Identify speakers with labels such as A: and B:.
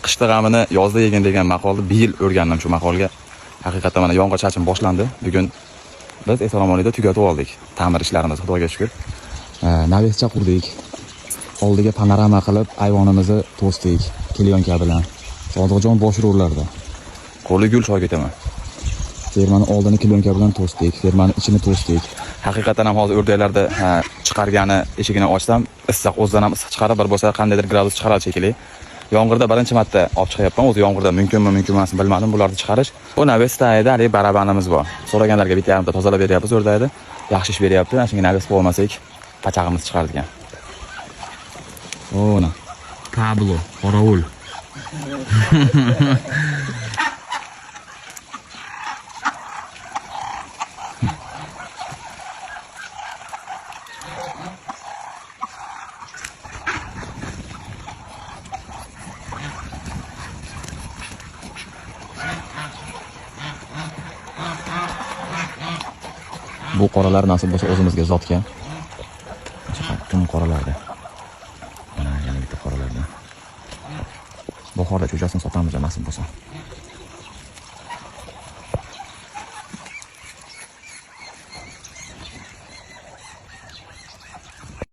A: qishda g'amini yozda yegin degan maqolni bir yil o'rgandim shu maqolga. Haqiqatan mana yomg'ir chachim boshlandi. Bugun biz Esonomonida tugatib oldik ta'mir ishlarimizni, Xudoga shukr. Navescha qurdik. Oldiga panorama qilib ayvonimizni to'sdik, kelyonka bilan. Sodiqjon boshro'rlarda. Qo'li gul choy ketaman. Fermani oldini kelyonka bilan to'sdik, fermani ichini to'sdik. Haqiqatan ham hozir o'rdaklarda chiqargani eshigini ochsam, issiq o'zidan ham issiq chiqarib, bir bo'lsa qandaydir gradus chiqaradi shekilli. Yomg'irda birinchi marta olib chiqyapman. O'zi yomg'irda mumkinmi, mumkin emasmi bilmadim bularni chiqarish. Bu Navestayda hali barabanimiz bor. So'raganlarga bitta yarimta tozalab beryapmiz o'rdakda. Yaxshi ish beryapti. Ana shunga Navest bo'lmasak, pachag'imiz chiqardi ekan. Ona. Pablo, qorovul. Bu qoralar nasib bo'lsa o'zimizga zotga. Chiqdim qoralarda. Mana yana bitta qoralardan. Bahorda cho'chasini sotamiz nasib bo'lsa.